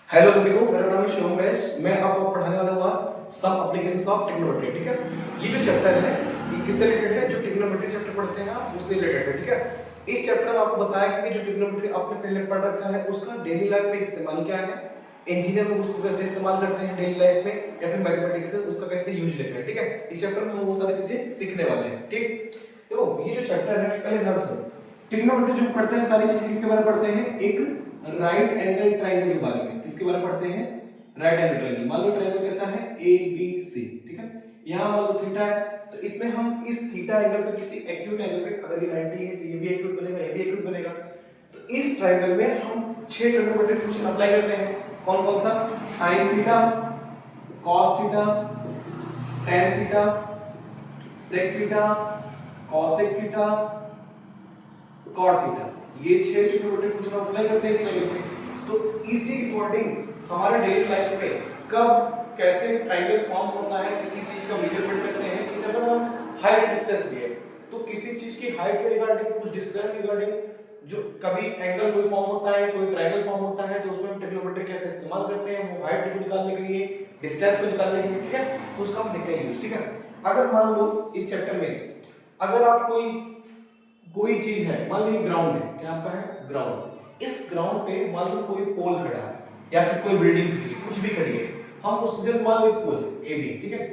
Hello सभी को, मेरा नाम है शिवम गैस। मैं आपको पढ़ाने वाला हूँ आज सम एप्लीकेशंस ऑफ ट्रिग्नोमेट्री। ठीक है, ये जो चैप्टर है ये किससे रिलेटेड है? जो ट्रिग्नोमेट्री चैप्टर पढ़ते हैं आप उससे रिलेटेड है। ठीक है, इस चैप्टर में आपको बताया कि जो ट्रिग्नोमेट्री आपने पहले पढ़ रखा है उसका डेली लाइफ में इस्तेमाल क्या है, इंजीनियर लोग उसको कैसे इस्तेमाल करते हैं डेली लाइफ में, या फिर मैथमेटिक्स से उसका कैसे यूज लेते हैं। ठीक है, इस चैप्टर में हम वो सारी चीजें सीखने वाले हैं। ठीक, तो ये जो चैप्टर है पहले ध्यान सुनो। ट्रिग्नोमेट्री जो पढ़ते हैं सारी चीजें किसके बारे में पढ़ते हैं? एक राइट एंगल ट्राइंगल के बारे में। किसके बारे में पढ़ते हैं? Right angle triangle. मान लो ट्राइंगल कैसा है? A B C. ठीक है, यहाँ मान लो थीटा है, तो इसमें हम इस थीटा एंगल पे किसी एक्यूट एंगल पे, अगर ये 90 है तो ये भी एक्यूट बनेगा, ये भी एक्यूट बनेगा। तो इस ट्राइंगल में हम 6 ट्रिग्नोमेट्रिक फंक्शन अप्लाई करते हैं। कौन कौन सा? sin theta, cos theta, tan theta, sec theta, cosec theta, cot theta. ये 6 ट्रिग्नोमेट्रिक फंक्शन अप्लाई करते हैं इस ट्रायंगल पे। तो इसी के अकॉर्डिंग हमारे डेली लाइफ में कब कैसे ट्रायंगल फॉर्म होता है, किसी चीज का मेजरमेंट करते हैं, इसे अगर हम हाइट डिस्टेंस भी है तो किसी चीज की हाइट के रिगार्डिंग, कुछ डिस्टेंस के रिगार्डिंग, जो कभी एंगल कोई फॉर्म होता है, कोई ट्रायंगल फॉर्म होता है, तो उसमें हम ट्रिग्नोमेट्री कैसे इस्तेमाल करते हैं, वो हाइट को निकालने के लिए, डिस्टेंस को निकालने के लिए। ठीक है, तो उसका हम देखते हैं यूज। ठीक है, अगर मान लो इस चैप्टर में अगर आप कोई चीज है, मान लो ये ग्राउंड है, क्या आपका है? ग्राउंड। इस ग्राउंड पे मान लो कोई पोल खड़ा है या फिर कोई बिल्डिंग खड़ी है, कुछ भी खड़ी है, हम उस जगह मान लो पोल ए बी। ठीक है,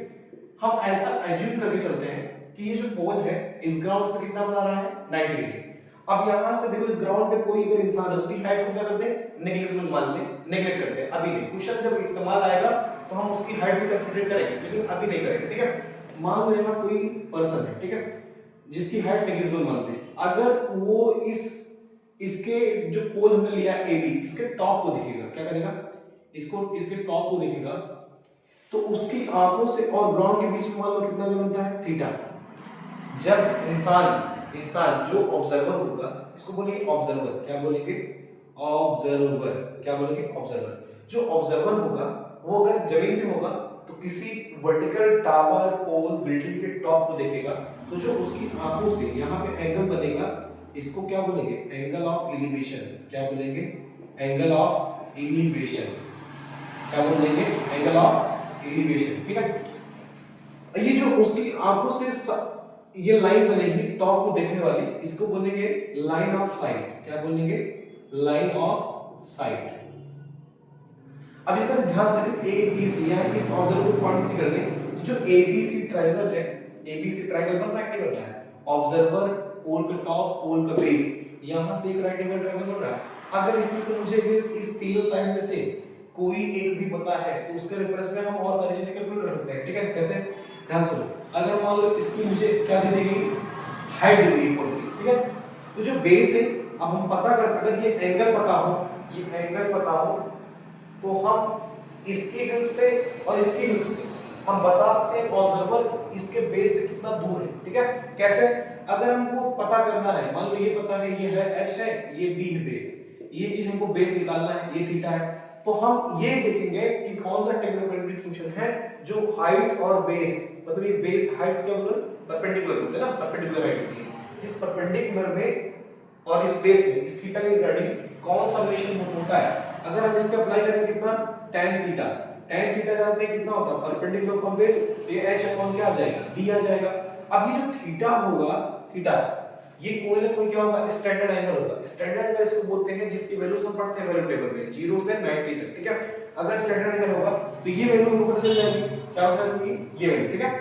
हम ऐसा एज्यूम करके चलते हैं कि ये जो पोल है इस ग्राउंड से कितना बना रहा है? 90 डिग्री। अब यहां से देखो, इस ग्राउंड पे कोई अगर इंसान है उसकी हाइट को क्या करते हैं? नेग्लिजिबल मान ले, नेग्लेक्ट करते हैं। अभी नहीं, क्वेश्चन जब इस्तेमाल आएगा तो हम उसकी हाइट को कंसीडर करेंगे, लेकिन अभी नहीं करेंगे। ठीक है, मान लो यहाँ कोई पर्सन है, ठीक है, जिसकी हाइट नेग्लिजिबल मानते हैं। अगर वो इसके जो पोल हमने लिया ए बी, इसके टॉप को देखेगा, क्या करेगा? इसके टॉप को देखेगा, तो उसकी आंखों से और ग्राउंड के बीच में मान लो कितना जो बनता है? थीटा। जब इंसान जो ऑब्जर्वर होगा, इसको बोलेंगे ऑब्जर्वर। क्या बोलेंगे? ऑब्जर्वर। क्या बोलेंगे? ऑब्जर्वर। जो ऑब्जर्वर होगा वो अगर जमीन पे होगा तो किसी वर्टिकल टावर, पोल, बिल्डिंग के टॉप को देखेगा, तो जो उसकी आंखों से यहाँ पे एंगल बनेगा, इसको क्या बोलेंगे? Angle of elevation. क्या बोलेंगे? Angle of elevation. क्या बोलेंगे? Angle of elevation. ठीक है, ये जो उसकी आंखों से ये लाइन बनेगी टॉप को देखने वाली, इसको बोलेंगे लाइन ऑफ साइट। क्या बोलेंगे? Line of site. अब अगर ध्यान से देखें ए बी सी, यहाँ इस ऑब्जर्वर को पॉइंट सी कर दें, जो ए बी सी ट्रायंगल है, ए बी सी ट्रायंगल बन रहा है, क्या बन रहा है? ऑब्जर्वर, पोल का टॉप, पोल का बेस, यहां से एक राइट एंगल ट्रायंगल बन रहा है। अगर इसमें से मुझे इस तीनों साइड में से कोई एक भी पता है तो उसके रेफरेंस में हम और सारी चीजें कैलकुलेट कर सकते हैं। ठीक है, कैसे? ध्यान सुनो। अगर मान लो इसकी मुझे क्या दे देगी? हाइट दे देगी पोल की। ठीक है, तो जो बेस है, अब हम पता कर, अगर ये एंगल पता हो, ये एंगल पता हो, तो हम इसकी हेल्प से और इसकी हेल्प से हम बता सकते हैं ऑब्जर्वर इसके बेस से कितना दूर है। ठीक है, कैसे? अगर हमको पता करना है, मान लो ये पता है, ये है h है, ये b है बेस, ये चीज हमको बेस निकालना है, ये थीटा है, तो हम ये देखेंगे कि कौन सा ट्रिग्नोमेट्रिक फंक्शन है जो हाइट और बेस, मतलब ये बेस हाइट क्या बोलते हैं? परपेंडिकुलर बोलते हैं ना, परपेंडिकुलर हाइट होती है। इस परपेंडिकुलर में और इस बेस में, इस थीटा के रिगार्डिंग कौन सा रिलेशन होता है? अगर हम इसके अप्लाई करें कितना? tan theta. tan थीटा जानते हैं कितना होता है? परपेंडिकुलर फ्रॉम बेस, तो ये h अपॉन क्या आ जाएगा? d आ जाएगा। अब ये जो थीटा होगा, थीटा, ये कोई ना कोई क्या होगा? स्टैंडर्ड एंगल होगा। स्टैंडर्ड एंगल इसको बोलते हैं जिसकी वैल्यूज हम पढ़ते हैं वैल्यू टेबल में 0 से 90 तक। ठीक है, अगर स्टैंडर्ड एंगल होगा तो ये वैल्यू हमको पता चल जाएगी, क्या हो जाएगी? ये वैल्यू। ठीक है,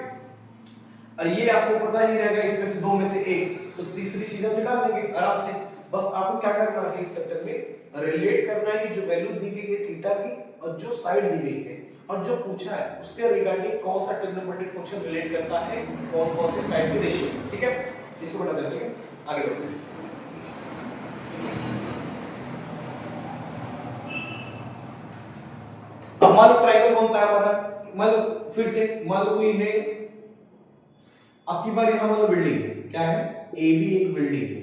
और ये आपको पता ही रहेगा इसमें से दो में से एक, तो तीसरी चीज हम निकाल लेंगे आराम से। बस आपको क्या करना है इस चैप्टर में? रिलेट करना है कि जो वैल्यू दी गई है थीटा की और जो साइड दी गई है और जो पूछा है उसके रिगार्डिंग कौन सा ट्रिग्नोमेट्रिक फंक्शन रिलेट करता है कौन कौन से साइड की रेशियो। ठीक है, इसको बता देते हैं, आगे बढ़ते हैं। अब मान लो ट्रायंगल कौन सा है हमारा? मान लो फिर से, मान लो कोई है, आपकी बार यहां मान लो बिल्डिंग है, क्या है? ए बी एक बिल्डिंग है,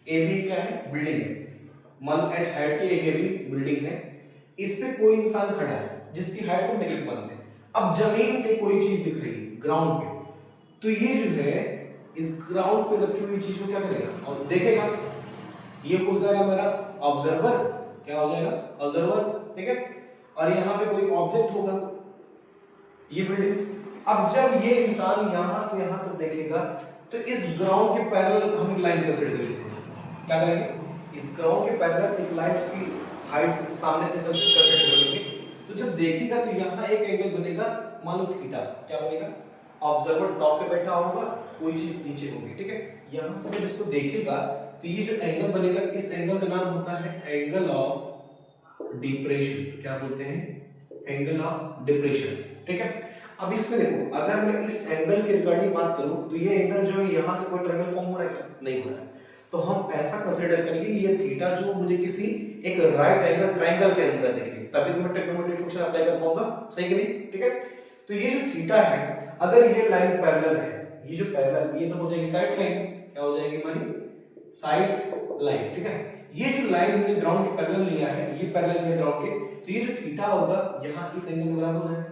ए बी क्या है? बिल्डिंग है। मान लो h हाइट की एक ए बी बिल्डिंग है, इस पे कोई इंसान खड़ा है जिसकी हाइट को नेगलेक्ट मानते हैं। अब जमीन पे कोई चीज दिख रही है ग्राउंड पे, तो ये जो है इस ग्राउंड पे रखी हुई चीज को क्या करेगा और देखेगा? ये हो जाएगा मेरा ऑब्जर्वर। क्या हो जाएगा? ऑब्जर्वर। ठीक है, और यहाँ पे कोई ऑब्जेक्ट होगा, ये बिल्डिंग। अब जब ये इंसान यहाँ से यहाँ तक देखेगा तो इस ग्राउंड के पैरेलल हम एक लाइन कंसीडर करेंगे। क्या करेंगे? इस ग्राउंड के पैरेलल एक लाइन उसकी हाइट सामने से कंसीडर करेंगे। तो जब देखेगा तो यहाँ एक एंगल बनेगा, मान लो थीटा। क्या बनेगा? ऑब्जर्वर टॉप पे बैठा होगा, कोई चीज नीचे होगी, ठीक है। यहाँ से जब इसको देखेगा तो ये जो एंगल बनेगा, इस एंगल का नाम होता है एंगल ऑफ डिप्रेशन। क्या बोलते हैं? एंगल ऑफ डिप्रेशन, ठीक है। अब इसमें देखो, अगर मैं इस एंगल के रिगार्डिंग बात करूं तो ये एंगल जो है यहाँ से कोई ट्रायंगल फॉर्म हो रहा है क्या? नहीं हो रहा है। तो हम ऐसा कंसीडर करेंगे ये थीटा जो मुझे किसी एक राइट एंगल ट्रायंगल के अंदर दिखे, तभी तो मैं ट्रिग्नोमेट्रिक फंक्शन अप्लाई कर पाऊंगा, सही कि नहीं? ठीक है। तो ये जो थीटा है, अगर ये लाइन पैरेलल है, ये जो पैरेलल, ये तो हो जाएगी साइड लाइन। क्या हो जाएगी हमारी? साइड लाइन, ठीक है। ये जो लाइन हमने ग्राउंड के पैरेलल लिया है, ये पैरेलल लिया ग्राउंड के, तो ये जो थीटा होगा यहाँ इस एंगल के बराबर हो जाएगा।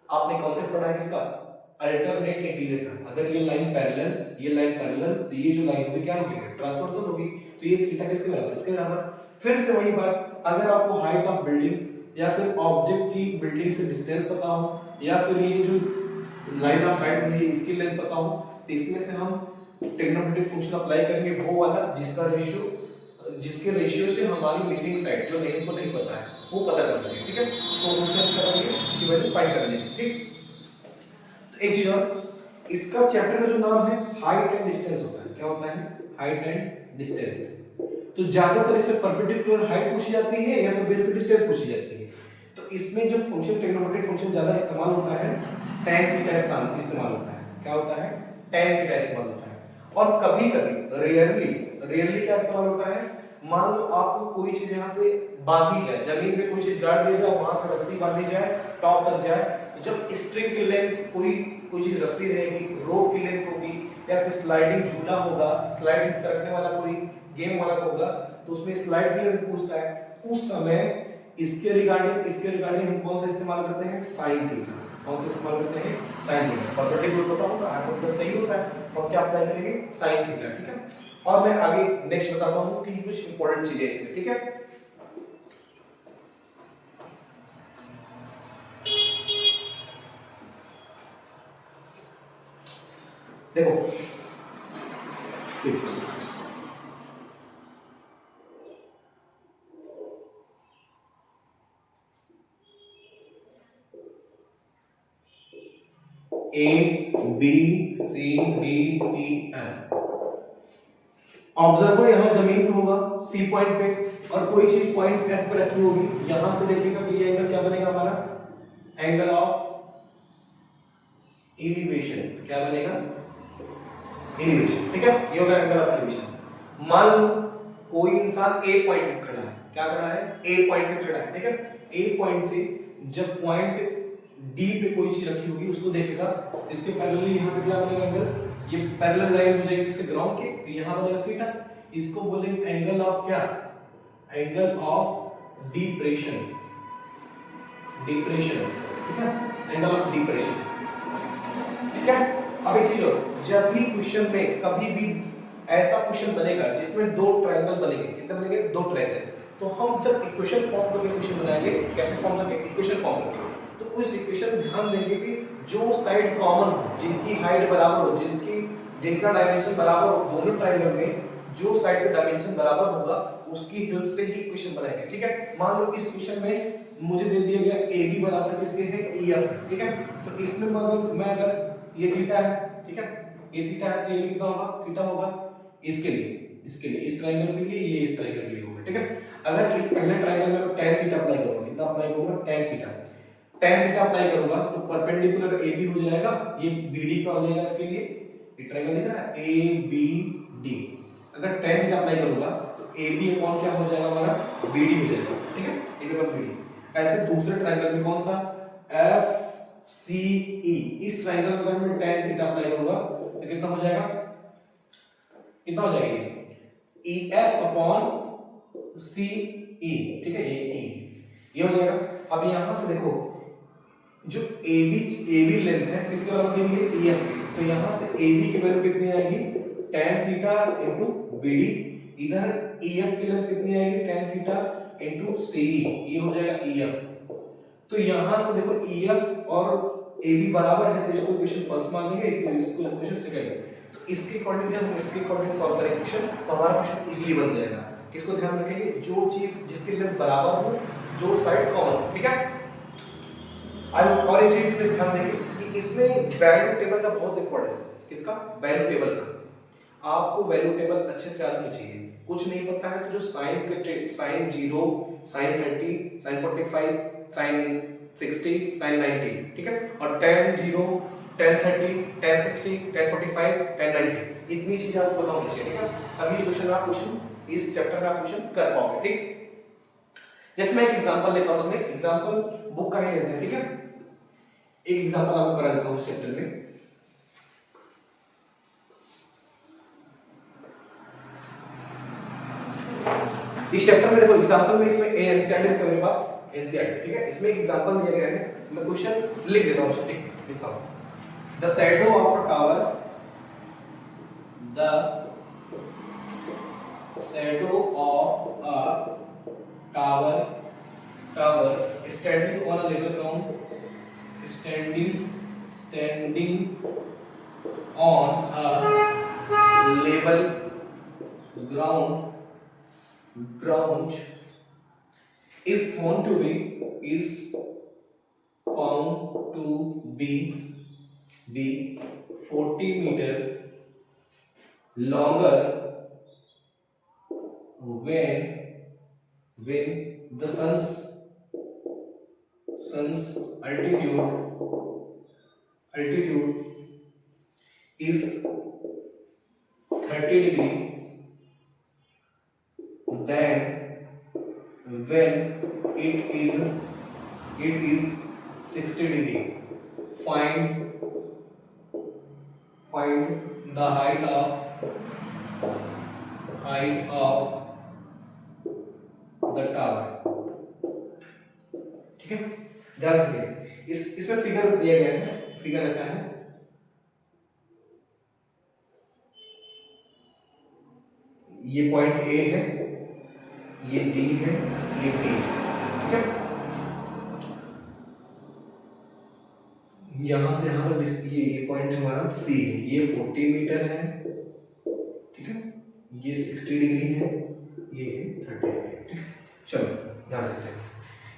आपने कॉन्सेप्ट पढ़ा है किसका? अल्टरनेट इंटीरियर का। अगर ये लाइन पैरेलल, ये लाइन पैरेलल, तो ये जो लाइन होगी क्या होगी? ट्रांसवर्सल होगी। तो ये थीटा किसके बराबर? इसके बराबर। फिर से वही बात, अगर आपको हाइट ऑफ बिल्डिंग या फिर ऑब्जेक्ट की बिल्डिंग से डिस्टेंस पता हो, या फिर ये जो लाइन ऑफ साइट में इसकी लेंथ पता हो, तो इसमें से हम ट्रिग्नोमेट्रिक फंक्शन अप्लाई करेंगे, वो वाला जिसके रेशियो से हमारी मिसिंग साइड जो लेंथ को नहीं पता है वो पता चल सके, ठीक है। तो उससे हम करेंगे, इसकी वैल्यू फाइंड कर लेंगे, ठीक। तो एक चीज और, इसका चैप्टर का जो नाम है हाइट एंड डिस्टेंस होता है। क्या होता है? Height and distance. तो ज्यादातर इसमें परपेंडिकुलर हाइट पूछी जाती है या तो बेसिक डिस्टेंस पूछी जाती है। तो इसमें जो फंक्शन ट्रिग्नोमेट्रिक फंक्शन ज्यादा इस्तेमाल होता है tan थीटा इस्तेमाल होता है। क्या होता है? tan थीटा इस्तेमाल होता है। और कभी-कभी रियरली क्या इस्तेमाल होता है? मान लो आपको कोई चीज यहाँ से बांधी जाए, जमीन पे कोई चीज गाड़ दिया जाए, वहां से रस्सी बांधी जाए, टॉप तक जाए, तो जब स्ट्रिंग की लेंथ कोई चीज रस्सी रहेगी, रोप की लेंथ होगी, या फिर स्लाइडिंग झूला होगा, स्लाइडिंग सरकने वाला कोई गेम वाला होगा, तो उसमें स्लाइड की लेंथ पूछता है। उस समय इसके रिगार्डिंग हम कौन सा इस्तेमाल करते हैं? Sine theta. कौन सा इस्तेमाल करते हैं? Sine theta. परपेंडिकुलर पता होगा, हाइपोटेनस सही होता है, और क्या अप्लाई करेंगे? साइन थीटा, ठीक है। और मैं आगे नेक्स्ट बताता हूं कि कुछ इंपॉर्टेंट चीजें इसमें, ठीक है। देखो A B C D E F। Observer यहाँ जमीन पे होगा, सी पॉइंट पे, और कोई चीज पॉइंट एफ पे रखी होगी। यहां से देखेगा तो ये एंगल क्या बनेगा हमारा? Angle of elevation. क्या बनेगा? एलिवेशन, ठीक है। ये होगा एंगल ऑफ एलिवेशन। मान लो कोई इंसान ए पॉइंट पे खड़ा है। क्या खड़ा है? ए पॉइंट पे खड़ा है, ठीक है। ए पॉइंट से जब पॉइंट डी पे कोई चीज रखी होगी उसको देखेगा, इसके पैरेलली यहाँ पे क्या बनेगा एंगल? ये पैरेलल लाइन हो जाएगी किससे? ग्राउंड के, तो यहाँ बनेगा थीटा। इसको बोलेंगे एंगल ऑफ क्या? एंगल ऑफ डिप्रेशन, ठीक है। एंगल ऑफ डिप्रेशन, ठीक है। अब एक चीज और, जब भी क्वेश्चन में कभी भी ऐसा क्वेश्चन बनेगा जिसमें दो ट्रायंगल बनेंगे, कितने बनेंगे? दो ट्रायंगल, तो हम जब इक्वेशन फॉर्म करके क्वेश्चन बनाएंगे, कैसे फॉर्म करके? इक्वेशन फॉर्म करके। तो उस इक्वेशन में ध्यान देंगे कि जो साइड कॉमन हो, जिनकी हाइट बराबर हो, जिनका डायमेंशन बराबर हो, दोनों ट्रायंगल में जो साइड का डायमेंशन बराबर होगा उसकी हेल्प से ही इक्वेशन बनाएंगे, ठीक है। मान लो इस क्वेश्चन में मुझे दे दिया गया AB बराबर किसके है? EF, ठीक है। तो इसमें मैं अगर ये थीटा है, ठीक है, ये थीटा है, तो ये कितना होगा? थीटा होगा। इसके लिए इस ट्रायंगल के लिए, ये इस ट्रायंगल के लिए होगा, ठीक है। अगर इस पहले ट्रायंगल में tan थीटा अप्लाई करूंगा, कितना अप्लाई करूंगा? tan थीटा अप्लाई करूंगा तो परपेंडिकुलर AB हो जाएगा, ये BD का हो जाएगा। इसके लिए ये ट्रायंगल दिख रहा है ABD। अगर tan थीटा अप्लाई करूंगा तो AB अपॉन क्या हो जाएगा हमारा? BD हो जाएगा, ठीक है। AB upon BD। ऐसे दूसरे ट्रायंगल में कौन सा? FCE। इस ट्रायंगल में अगर मैं tan थीटा अप्लाई करूंगा तो कितना हो जाएगा? कितना हो जाएगा? EF अपॉन CE, ठीक है, ये हो जाएगा। अब यहां से देखो, जो AB लेंथ है किसके बराबर दी गई है? EF। तो यहां से AB की वैल्यू कितनी आएगी? tan theta into BD। इधर EF की लेंथ कितनी आएगी? tan थीटा इनटू CE, ये हो जाएगा EF। तो यहाँ से देखो EF और AB बराबर है, तो इसको इक्वेशन फर्स्ट मान लेंगे, इसको इक्वेशन सेकंड। तो इसके अकॉर्डिंग जब हम इसके अकॉर्डिंग सॉल्व करेंगे क्वेश्चन, तो हमारा क्वेश्चन इजीली बन जाएगा। किसको ध्यान रखेंगे? जो चीज जिसके लेंथ बराबर हो, जो साइड कॉमन, ठीक है। और एक चीज में ध्यान देंगे कि इसमें वैल्यू टेबल का बहुत इंपॉर्टेंस है। किसका? वैल्यू टेबल का। आपको वैल्यू टेबल अच्छे से आनी चाहिए। कुछ नहीं पता है तो जो sine 0, sine 30, sine 45, sine 60, sine 90, ठीक है, और tan 0, tan 30, tan 60, tan 45, tan 90, इतनी चीजें आपको पता होनी चाहिए, ठीक है। तभी क्वेश्चन आप क्वेश्चन इस चैप्टर में आप क्वेश्चन कर पाओगे, ठीक। जैसे मैं एक एग्जांपल लेता हूं, उसमें एग्जांपल बुक का ही लेते हैं, ठीक है। एक एग्जांपल आपको करा देता हूं इस चैप्टर में। इस चैप्टर में देखो एग्जांपल में, इसमें एनसीईआरटी है मेरे पास, एनसीईआरटी, ठीक है। इसमें एक एग्जांपल दिया गया है, मैं क्वेश्चन लिख देता हूं, ठीक, लिखता हूं। The shadow of a tower, the shadow of a tower standing on a level ground, standing on a level ground is found to be 40 meter longer when the sun's altitude is 30 degree than when it is 60 degree. Find the height of the tower, ठीक है। ध्यान से देखिए, इसमें figure दिया गया है। Figure ऐसा है, ये पॉइंट ए है, ये डी है, ये बी, ठीक है। यहां से यहां तक ये पॉइंट हमारा सी है, ये 40 मीटर है, ठीक है, ये 60 डिग्री है, ये 30 डिग्री, ठीक है। चलो ध्यान से देखिए,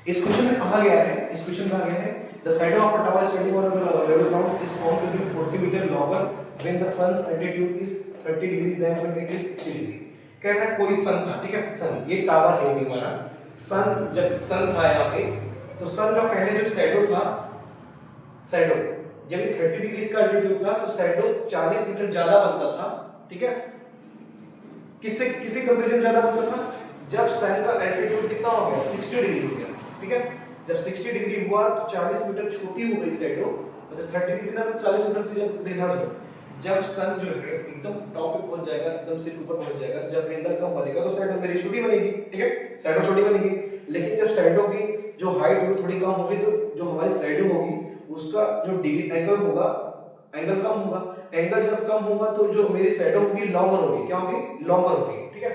इस क्वेश्चन में कहा गया है, इस क्वेश्चन में कहा गया है the shadow of a tower standing on a level ground is found to be 40 metre longer when the sun's altitude is 30 degree then when it is 60 degree. कहता है कोई सन था, ठीक है, सन, ये टावर है हमारा। सन, जब सन था यहाँ पे, तो सन का पहले जो शैडो था, शैडो जब ये 30 डिग्री का एल्टीट्यूड था, तो शैडो 40 मीटर ज्यादा बनता था, ठीक है। किसी कंपैरिजन ज्यादा बनता था जब सन का एल्टीट्यूड कितना हो गया, 60 डिग्री हो गया, ठीक है। जब 60 डिग्री हुआ तो 40 मीटर छोटी हो गई शैडो, मतलब 30 डिग्री था तो 40 मीटर से देखा जाए। जब सन जो है एकदम टॉप पे पहुंच जाएगा, एकदम से ऊपर पहुंच जाएगा, तो जब एंगल कम बनेगा तो शैडो मेरी छोटी बनेगी, ठीक है, शैडो छोटी बनेगी। लेकिन जब शैडो की जो हाइट होगी थोड़ी कम होगी, तो जो हमारी शैडो होगी उसका जो डिग्री एंगल होगा, एंगल कम होगा। एंगल जब कम होगा तो जो मेरी शैडो होगी लॉन्गर होगी, क्या होगी, लॉन्गर होगी, ठीक है।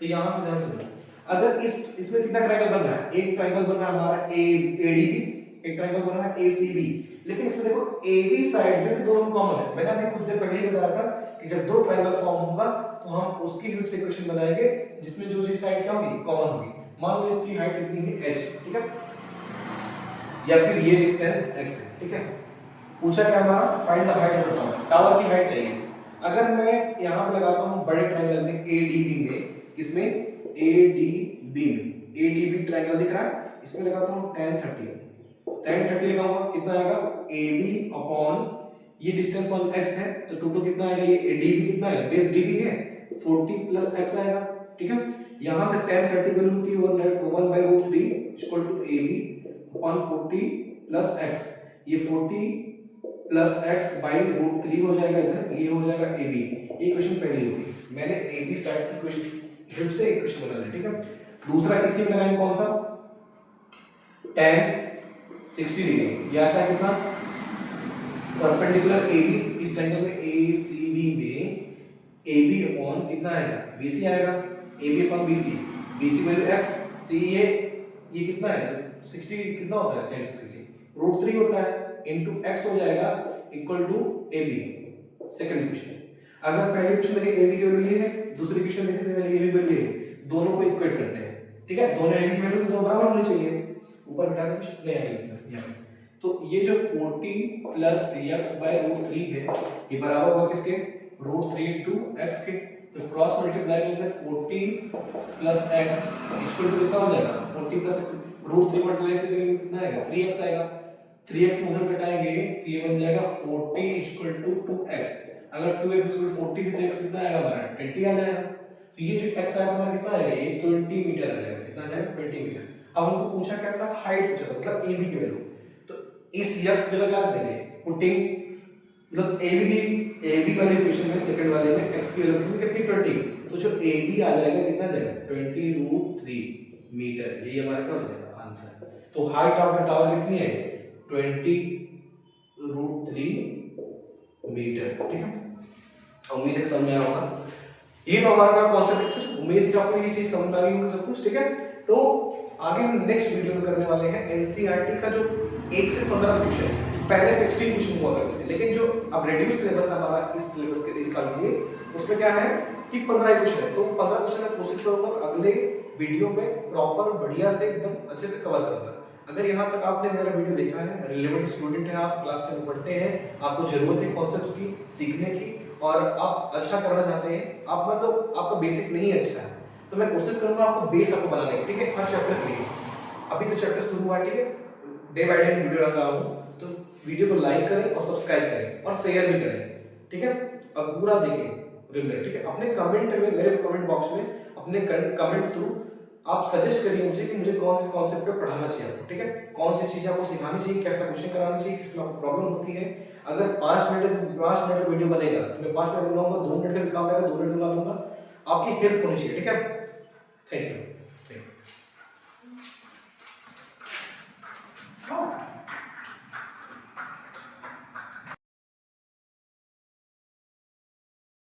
तो यहां से ध्यान सुनो, अगर इसमें कितना ट्रायंगल बन रहा है, एक ट्रायंगल बन रहा है हमारा एडीबी, एक ट्रायंगल बन रहा है एसीबी। लेकिन इसमें देखो एबी साइड जो है दोनों कॉमन है। मैंने अभी कुछ देर पहले ही बताया था कि जब दो ट्रायंगल फॉर्म होगा तो हम उसकी हेल्प से इक्वेशन बनाएंगे जिसमें जो चीज साइड क्या होगी, कॉमन होगी। मान लो इसकी हाइट कितनी है, h, ठीक है, या फिर ये डिस्टेंस x है, ठीक है। पूछा क्या हमारा, find the height of the tower, tower की हाइट चाहिए। अगर मैं यहां पे लगाता हूं बड़े ट्रायंगल में एडीबी में, इसमें एडीबी में, एडीबी ट्रायंगल दिख रहा है, इसमें लगाता हूं tan 30, tan 30 लगाऊंगा, कितना आएगा, AB अपॉन ये डिस्टेंस मान x है तो टोटल कितना आएगा, ये डीबी कितना है, बेस डीबी है, 40 प्लस x आएगा, ठीक है। यहां से tan 30 वैल्यू की 1/√3 equal to AB upon 40 plus x, ये 40 प्लस x बाई √3 हो जाएगा, इधर ये हो जाएगा AB। ये क्वेश्चन पहली होगी, मैंने AB साइड की क्वेश्चन हेल्प से एक क्वेश्चन बना लिया, ठीक है। दूसरा इसी में बनाएंगे कौन सा, tan 60 डिग्री, ये आता है कितना, परपेंडिकुलर AB, इस ट्रायंगल में ACB में AB अपॉन कितना आएगा, BC आएगा, AB upon BC, BC value x, तो ये ये कितना है 60 कितना होता है 1060 रूट 3 होता है इनटू x हो जाएगा equal to ab second equation. अगर पहले इक्वेशन देखें ab की वैल्यू ये है, दूसरी इक्वेशन देखें तो ab की वैल्यू ये है, दोनों को इक्वेट करते हैं, ठीक है। दोनों ab की वैल्यू दोनों बराबर होनी चाहिए, ऊपर बिठा दें कुछ नहीं आएगा यहाँ। तो ये जो 40 प्लस x बाय रूट 3 है ये बराबर होगा किसके रूट 3 इनटू x के। तो क्रॉस मल्टीप्लाई करेंगे 40 प्लस x इक्वल टू कितना हो जाएगा 40 प्लस x रूट 3 मल्टीप्लाई करेंगे कितना आएगा 3x आएगा। 3x में उधर घटाएंगे तो ये बन जाएगा 40 इक्वल टू 2x। अगर 2x इक्वल 40 है तो x कितना आएगा हमारा 20 आ जाएगा। तो ये जो x आएगा हमारा कितना आएगा ये 20 मीटर आ जाएगा। कितना आ जाएगा 20 मीटर। अब हमको पूछा क्या था हाइट पूछा था मतलब ab की वैल्यू। तो इस x जगह क्या देंगे पुटिंग मतलब ab वाले इक्वेशन में सेकंड वाले में x की वैल्यू कितनी 20। तो जो ab आ जाएगा कितना जाएगा 20 रूट 3 मीटर। ये हमारा क्या हो जाएगा आंसर। तो हाइट ऑफ द टावर कितनी है 20 रूट 3 मीटर, ठीक है। उम्मीद है समझ में आया होगा। ये तो हमारा कॉन्सेप्ट है। उम्मीद है आपको ये चीज समझ में आ गई होगी सब कुछ, ठीक है। तो आगे हम नेक्स्ट वीडियो में करने वाले हैं एनसीईआरटी का जो 1 से 15 क्वेश्चन, पहले 16 क्वेश्चन हुआ करते थे लेकिन जो अब रेड्यूस सिलेबस है हमारा इस सिलेबस के इस साल के लिए उसमें क्या है कि 15 क्वेश्चन है। तो 15 क्वेश्चन मैं कोशिश करूंगा अगले वीडियो में प्रॉपर बढ़िया से एकदम अच्छे से कवर करूंगा। अगर यहाँ तक आपने मेरा वीडियो देखा है, रिलेवेंट स्टूडेंट है, आप क्लास 10 में पढ़ते हैं, आपको जरूरत है कॉन्सेप्ट्स की सीखने की और आप अच्छा करना चाहते हैं, आप मतलब आपका बेसिक नहीं अच्छा है तो मैं कोशिश करूंगा आपको बेस आपको बनाने की, ठीक है, हर चैप्टर के लिए। अभी तो चैप्टर शुरू हुआ है, ठीक है, डे बाय डे वीडियो डाल रहा हूँ तो वीडियो को लाइक करें और सब्सक्राइब करें और शेयर भी करें, ठीक है। अब पूरा देखें रेगुलर, ठीक है। अपने कमेंट में मेरे कमेंट बॉक्स में अपने कमेंट थ्रू आप सजेस्ट करिए मुझे कि मुझे कौन से कॉन्सेप्ट पे पढ़ाना चाहिए आपको, ठीक है, कौन सी चीजें आपको सिखानी चाहिए, कैसा क्वेश्चन कराना चाहिए, किसमें आपको प्रॉब्लम होती है। अगर 5 मिनट वीडियो बनेगा तो मैं 5 मिनट बनाऊंगा, 2 मिनट का भी काम रहेगा 2 मिनट बना दूंगा। आपकी हेल्प होनी चाहिए, ठीक है। Thank you.